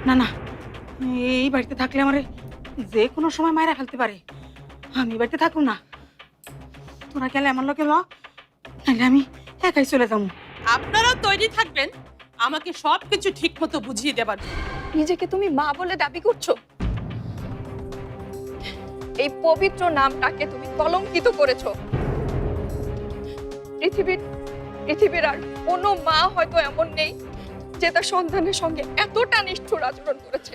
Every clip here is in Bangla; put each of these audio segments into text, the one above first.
না না, এই বাড়িতে থাকলে আমার যে কোনো সময় মায়েরা ফেলতে পারে। আমি এই বাড়িতে থাকবো না। তোরা গেলে আমার লোকে ল, নাহলে আমি একাই চলে যাবো। আপনারাও তৈরি থাকবেন আমাকে সবকিছু ঠিক মতো বুঝিয়ে দেবার জন্য। নিজেকে তুমি মা বলে দাবি করছো? এই পবিত্র নামটাকে তুমি কলঙ্কিত করেছো। পৃথিবীর আর কোনো মা হয়তো এমন নেই যে তার সন্তানের সঙ্গে এতটা নিষ্ঠুর আচরণ করেছে।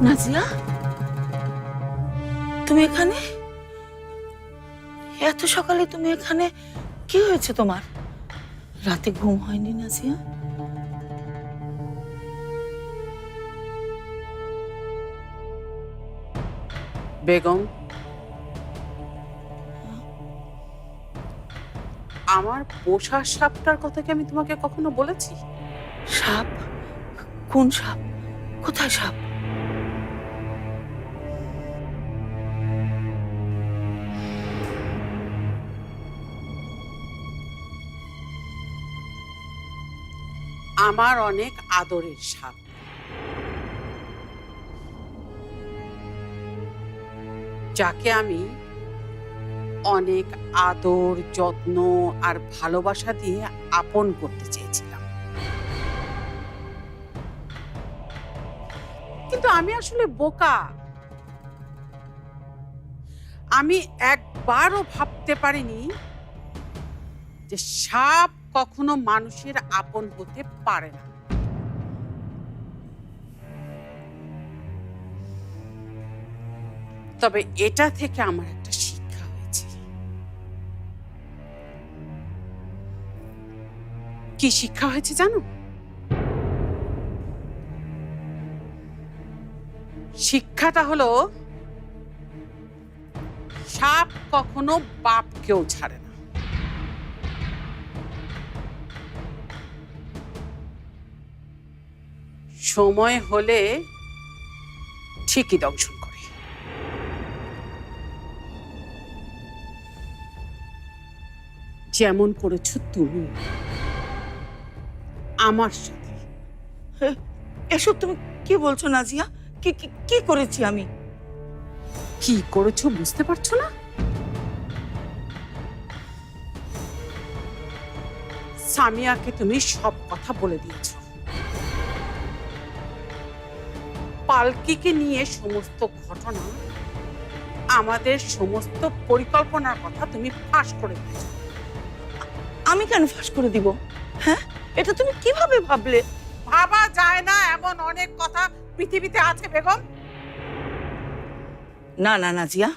নাজিয়া, তুমি এখানে? এত সকালে তুমি এখানে? কি হয়েছে তোমার? রাতে ঘুম হয়নি নাজিয়া? বেগম, আমার পোষা সাপটার কথা কি আমি তোমাকে কখনো বলেছি? সাপ? কোন সাপ? কোথায় সাপ? আমার অনেক আদরের সাপ, যাকে আমি অনেক আদর, যত্ন আর ভালোবাসা দিয়ে আপন করতে চেয়েছিলাম, কিন্তু আমি আসলে বোকা। আমি একবারও ভাবতে পারিনি যে সাপ কখনো মানুষের আপন হতে পারে না। তবে এটা থেকে আমার একটা শিক্ষা হয়েছে। কি শিক্ষা হয়েছে জানো? শিক্ষাটা হলো সাপ কখনো বাপকেও ছাড়ে না। সময় হলে ঠিকই দংশন করে। যেমন করেছো তুমি আমার সাথে। এসব তুমি কি বলছো নাজিয়া? কি কি কি করেছি আমি? কি করেছো বুঝতে পারছো না? সামিয়াকে তুমি সব কথা বলে দিয়েছো। পালকিকে নিয়ে সমস্ত ঘটনা, আমাদের সমস্ত পরিকল্পনার কথা তুমি ফাঁস করে দিয়েছো। আমি কেন ফাঁস করে দিব? হ্যাঁ, এটা তুমি কিভাবে ভাবলে? ভাবা যায় না এমন অনেক কথা পৃথিবীতে আছে বেগম। না না নাজিয়া,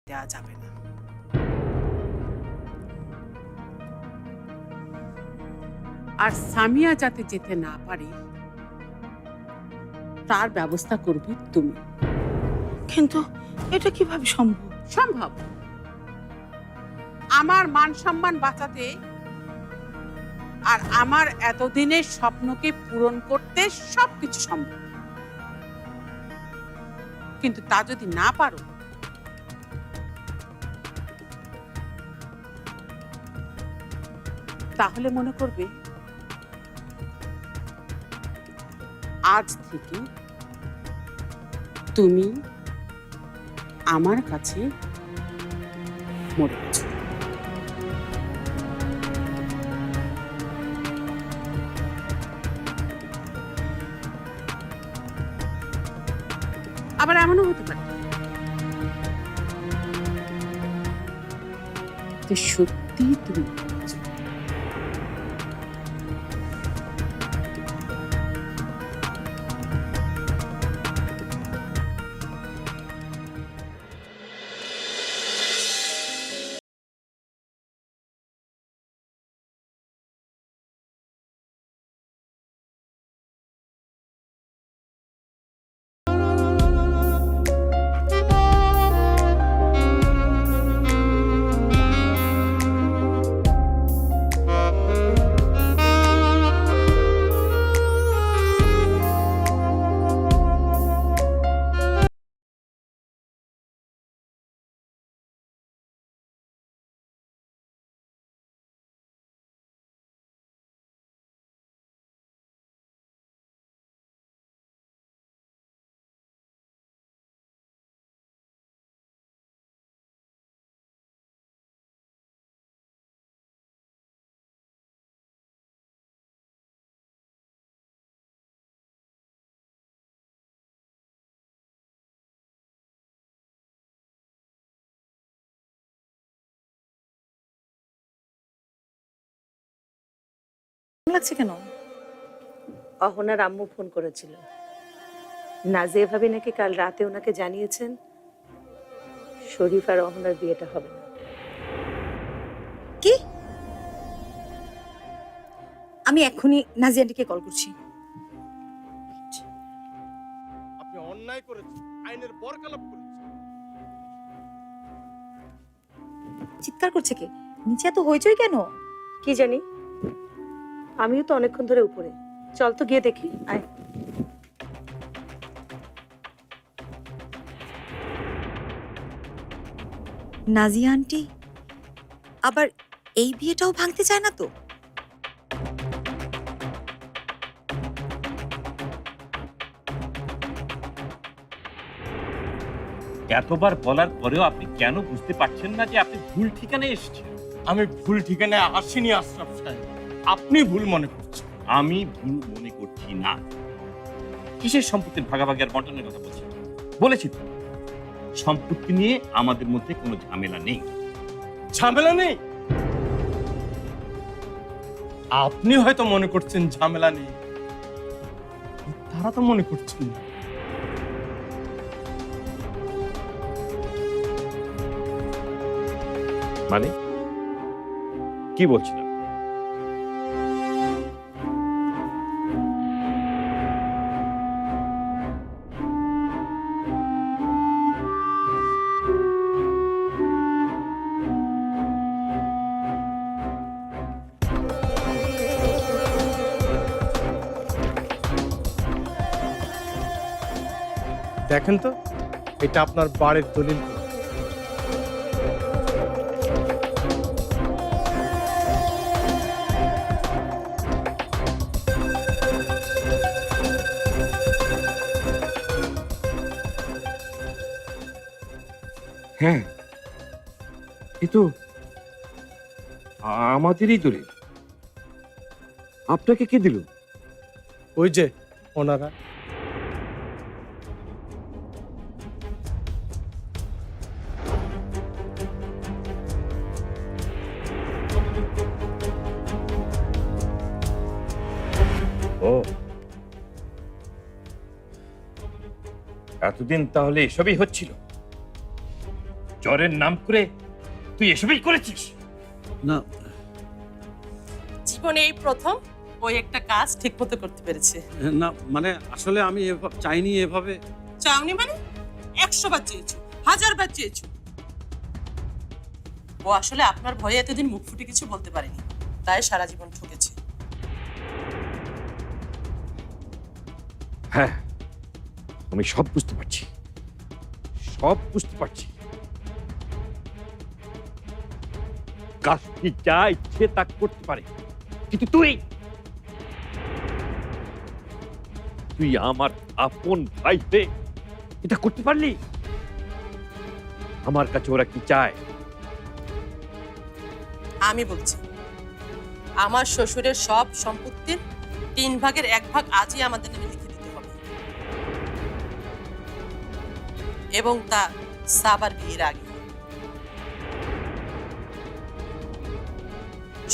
দেওয়া যাবে না। আর সামিয়া যাতে যেতে না পারে তার ব্যবস্থা করবে তুমি। কিন্তু এটা কিভাবে সম্ভব? সম্ভব। আমার মান সম্মান বাঁচাতে আর আমার এতদিনের স্বপ্নকে পূরণ করতে সবকিছু সম্ভব। কিন্তু তা যদি না পারো তাহলে মনে করবে আজ থেকে তুমি আমার কাছে মরে গেছো। আবার এমনও হতে পারে যে সত্যি তুমি মরে গেছো। লাগছে কেন? অহনার আম্মু ফোন করেছিল। নাজিয়া ভাবি নাকি কাল রাতে ওনাকে জানিয়েছেন শরীফ আর অহনার বিয়েটা হবে না। কি? আমি এক্ষুনি নাজিয়া আন্টিকে কল করছি। আপনি অন্যায় করেছেন, আইনের বরখেলাপ করেছেন। চিৎকার করছে কে? নিচে এত হইচই কেন? কি জানি, আমিও তো অনেকক্ষণ ধরে উপরে। চল তো গিয়ে দেখি, আয়। নাজিয়া আন্টি আবার এই বিয়েটাও ভাঙতে চায় না তো? এতবার বলার পরেও আপনি কেন বুঝতে পারছেন না যে আপনি ভুল ঠিকানায় এসেছেন? আমি ভুল ঠিকানায় আসিনি আশরাফ সাহেব, আপনি ভুল মনে করছেন। আমি ভুল মনে করছি না। কিসের সম্পত্তির ভাগাভাগি আর বন্টনের কথা বলছি? বলেছি তো, সম্পত্তি নিয়ে আমাদের মধ্যে কোনো ঝামেলা নেই। ঝামেলা নেই? আপনি হয়তো মনে করছেন ঝামেলা নেই, তারা তো মনে করছেন না। মানে কি বলছিলাম? দেখেন তো, এটা আপনার বাড়ির দলিল। হ্যাঁ, এ তো আমাদেরই দলিল। আপনাকে কে দিল? ওই যে ওনারা। ও, এতদিন তাহলে এসবই হচ্ছিল। জ্বরের নাম করে তুই এসবই করেছিস? না, জীবনে এই প্রথম ওই একটা কাজ ঠিক মতো করতে পেরেছে। না মানে আসলে আমি চাইনি এভাবে। চাওনি মানে? 100 বার চেয়েছো, 1000 বার চেয়েছো। ও আসলে আপনার ভয়ে এতদিন মুখ ফুটে কিছু বলতে পারেনি, তাই সারা জীবন ঠকেছে। হ্যাঁ, আমি সব বুঝতে পারছি, সব বুঝতে পারছি। কাজটি যা ইচ্ছে তা করতে পারে, কিন্তু তুই আমার আপন ভাইতে এটা করতে পারলি? আমার কাছে ওরা কি চায়? আমি বলছি, আমার শ্বশুরের সব সম্পত্তির 3 ভাগের 1 ভাগ আজই আমাদের নামে লিখে দিতে হবে, এবং তা সাবার বিয়ের আগে।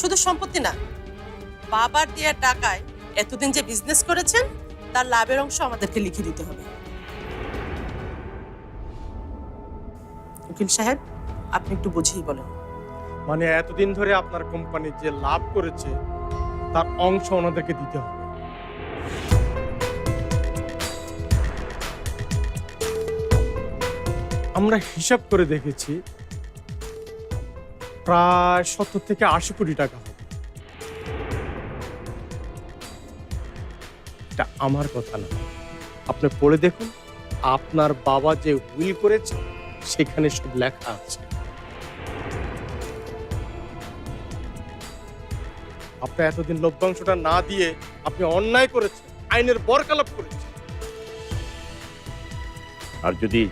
শুধু সম্পত্তি না, বাবার দেওয়া টাকায় এতদিন যে বিজনেস করেছেন তার লাভের অংশ আমাদেরকে লিখে দিতে হবে। উকিল সাহেব, আপনি একটু বুঝিয়ে বলেন। মানে এতদিন ধরে আপনার কোম্পানি যে লাভ করেছে তার অংশ ওনাদেরকে দিতে হবে। আমরা হিসাব করে দেখেছি প্রায় 70 থেকে 80 কোটি টাকা হবে। এটা আমার কথা না, আপনি পড়ে দেখুন, আপনার বাবা যে উইল করেছে সেখানে সব লেখা আছে। আপনি এতদিন লভ্যাংশটা না দিয়ে আপনি অন্যায় করেছেন, আইনের বরখেলাপ করেছেন। আর যদি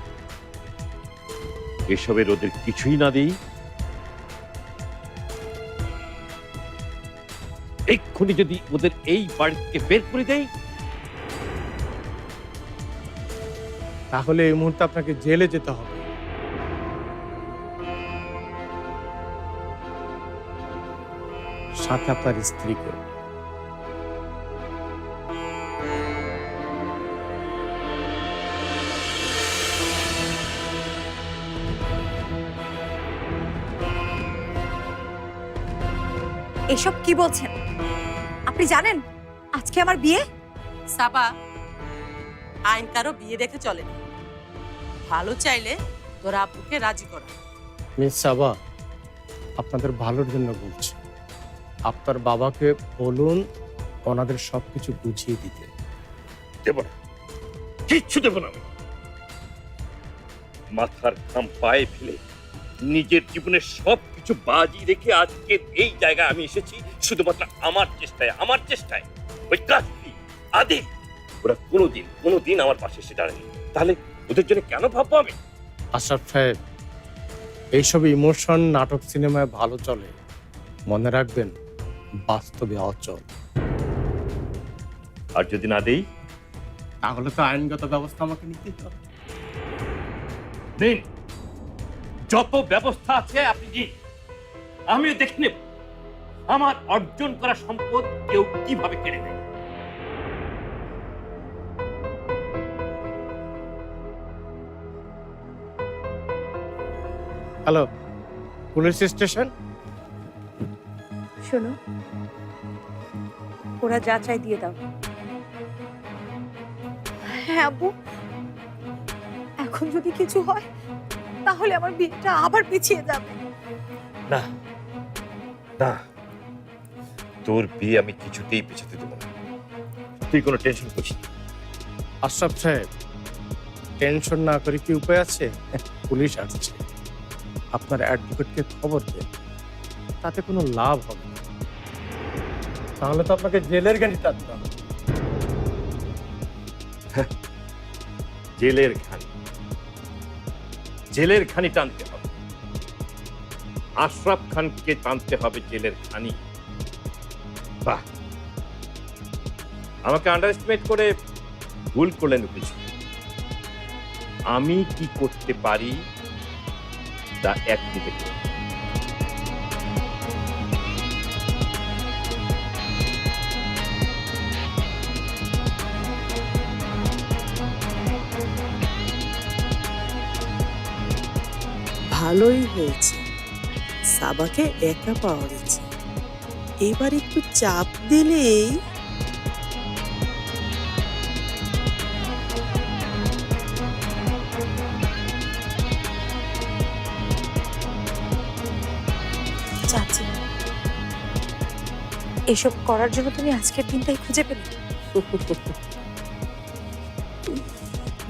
এসবের ওদের কিছুই না দিই, এক্ষুনি যদি ওদের এই বাড়ি থেকে বের করে দেই, তাহলে এই মুহূর্তে আপনাকে জেলে যেতে হবে। সাথে আপনার স্ত্রীকে। এসব কি বলছেন? আপনি জানেন আজকে আমার বিয়ে? সাবা, আইন কারো বিয়ে দেখে চলে না। ভালো চাইলে তোর আব্বুকে রাজি করা। মিস সাবা, আপনাদের ভালোর জন্য বলছি, আপনার বাবাকে বলুন ওনাদের সবকিছু বুঝিয়ে দিতে। দেব না, কিচ্ছু দেব না। আমি মাথার ঘাম পায়ে ফেলে নিজের জীবনের সবকিছু বাজি রেখে আজকে এই জায়গায় আমি এসেছি শুধুমাত্র আমার চেষ্টায়। ওই কাজটি আদি ওরা কোনোদিন আমার পাশে এসে দাঁড়ায়নি, তাহলে ওদের জন্য কেন ভাববো আমি? আশরাফ সাহেব, এইসব ইমোশন নাটক সিনেমায় ভালো চলে, মনে রাখবেন বাস্তবে অচল। আর যদি না দেই, তাহলে তো আইনগত ব্যবস্থা আমাকে নিতেই হবে। দিন, যত ব্যবস্থা আছে আপনি দিন, আমিও দেখে নেব আমার অর্জন করা সম্পদ কেউ কিভাবে কেড়ে নেয়। Hello, police station. শোনো, ওরা যা চাই দিয়ে দাও। হ্যাঁ আব্বু, এখন যদি কিছু হয় তাহলে আমার বিয়েটা আবার পিছিয়ে যাবে। না না, তোর বিয়ে আমি কিছুতেই পেছাতে দেবো না, তুই কোনো টেনশন করিস না। আশরাফ সাহেব, টেনশন না করে কি উপায় আছে? পুলিশ আসছে, আপনার অ্যাডভোকেটকে খবর দেন, তাতে কোনো লাভ হবে না, তাহলে তো আপনাকে জেলের গাড়ি টানতে হবে। জেলের খানি টানতে হবে, আশরাফ খানকে টানতে হবে জেলের খানি। বাহ, আমাকে আন্ডারএস্টিমেট করে ভুল করলেন কিছু। আমি কি করতে পারি তা একটি দেখে। ভালোই হয়েছে, সাবাকে একা পাওয়া গেছে। এবার একটু চাপ দিলেই চাচি, এসব করার জন্য তুমি আজকের দিনটাই খুঁজে পেলে?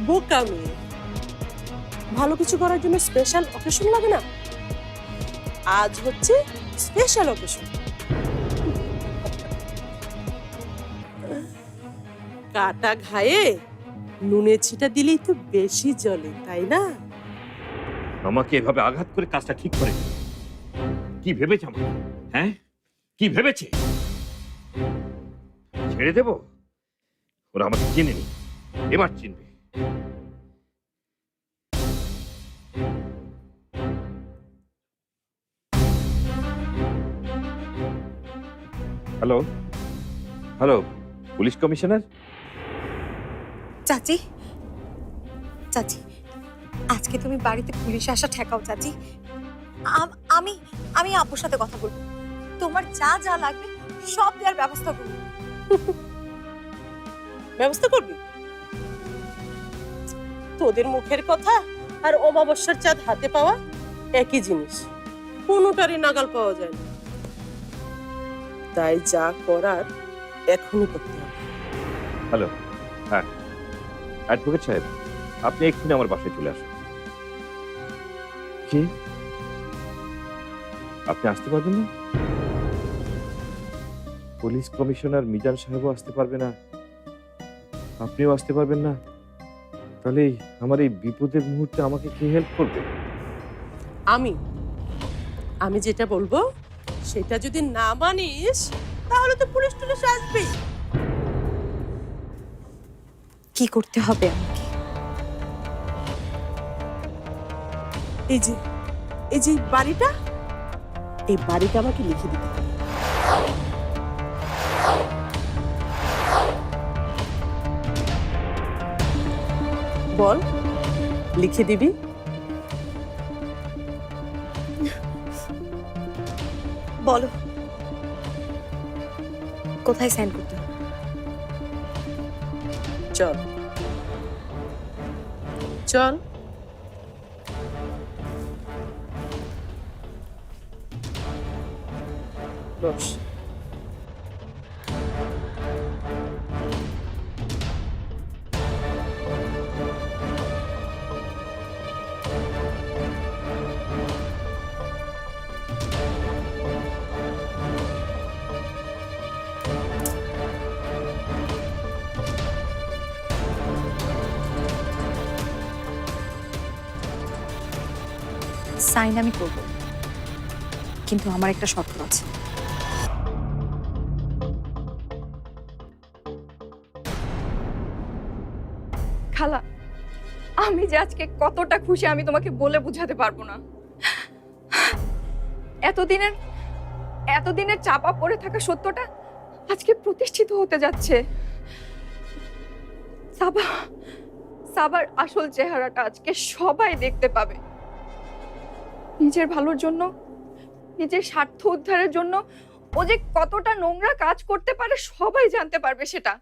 বোকা মেয়ে, ভালো কিছু করার জন্য স্পেশাল অকেশন লাগে না? আজ হচ্ছে স্পেশাল অকেশন। কাটা ঘায়ে নুনের ছিটা দিলেই তো বেশি জ্বলে, তাই না? আমাকে এভাবে আঘাত করে কাজটা ঠিক করে দিল। কি ভেবেছে আমাকে? হ্যাঁ, কি ভেবেছে? ছেড়ে দেব? ওরা আমাকে চিনেনি, এবার চিনবে। Hello hello, police commissioner? চাচি, চাচি, আজকে তুমি বাড়িতে পুলিশ আসা ঠেকাও চাচি। আমি আমি আপুর সাথে কথা বলবো, তোমার যা যা লাগবে সব দেওয়ার ব্যবস্থা করবো। ব্যবস্থা করবি? তোদের মুখের কথা আর অমাবস্যার চাঁদ হাতে পাওয়া একই জিনিস, কোনোটারই নাগাল পাওয়া যায় না। তাই যা করার এখনই করতে হবে। হ্যালো, হ্যাঁ অ্যাডভোকেট সাহেব, আপনি এক্ষুনি আমার বাসায় চলে আসুন। কি, আপনি আসতে পারবেন না? পুলিশ কমিশনার মিজান সাহেবও আসতে পারবে না, আপনিও আসতে পারবেন না, তাহলে আমার এই বিপদের মুহূর্তে আমাকে কে হেল্প করবে? আমি যেটা বলবো সেটা যদি না মানিস তাহলে তো পুলিশ টুলিশ আসবেই। কি করতে হবে আমাকে? এই যে বাড়িটা, এই বাড়িটা আমাকে লিখে দিতে হবে। বল, লিখে দিবি? বলো, কোথায় সাইন করতে হবে? চল চল। বস। সাইন আমি করব, কিন্তু আমার একটা শর্ত আছে। খালা, আমি যে আজকে কতটা খুশি আমি তোমাকে বলে বোঝাতে পারবো না। এতদিনের চাপা পড়ে থাকা সত্যটা আজকে প্রতিষ্ঠিত হতে যাচ্ছে। সাবার আসল চেহারাটা আজকে সবাই দেখতে পাবে। নিজের ভালোর জন্য, নিজের স্বার্থ উদ্ধারের জন্য ও যে কতটা নোংরা কাজ করতে পারে সবাই জানতে পারবে সেটা।